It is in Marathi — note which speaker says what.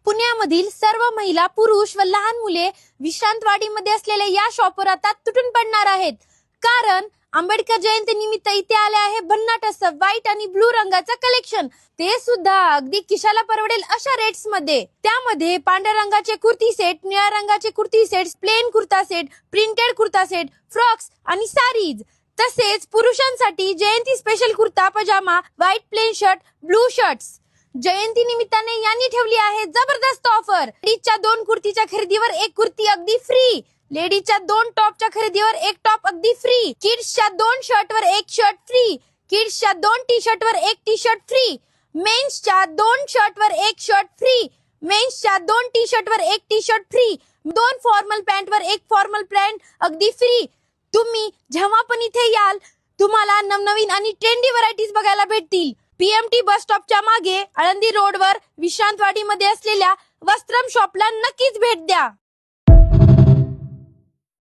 Speaker 1: पुण्यामधील सर्व महिला, पुरुष व लहान मुले विश्रांतवाडीमध्ये असलेल्या या शॉपवर आता तुटून पडणार आहेत. कारण आंबेडकर जयंती निमित्त इथे आले आहे भन्नाट असं व्हाईट आणि ब्लू रंगाचं कलेक्शन. ते सुद्धा अगदी खिशाला परवडेल अशा रेट्स मध्ये. त्यामध्ये पांढऱ्या रंगाचे कुर्ती सेट, निळ्या रंगाचे kurti set, plain kurta set, printed kurta set, frocks आणि साडीज. तसेच पुरुषांसाठी Jayanti special kurta pyjama, white plain shirt, blue shirts. Jayanti निमित्ताने यांनी ठेवली आहे जबरदस्त ऑफर. लेडीजच्या 2 कुर्तीच्या खरेदीवर 1 कुर्ती अगदी फ्री. लेडीजच्या 2 टॉपच्या खरेदीवर 1 टॉप अगदी फ्री. किड्सच्या 2 शर्टवर 1 शर्ट फ्री. किड्सच्या 2 टी शर्टवर 1 टी शर्ट फ्री. मेन्सच्या 2 शर्टवर 1 शर्ट फ्री. मेन्सच्या 2 टी शर्टवर 1 टी शर्ट फ्री. 2 फॉर्मल पॅन्टवर 1 फॉर्मल पॅन्ट अगदी फ्री. तुम्ही जेव्हा पण इथे याल तुम्हाला नवनवीन आणि ट्रेंडी व्हरायटीज बघायला भेटतील. पीएमटी बस स्टॉपच्या मागे आळंदी रोडवर विश्रांतवाडीमध्ये असलेल्या वस्त्रम शॉपला नक्कीच भेट द्या.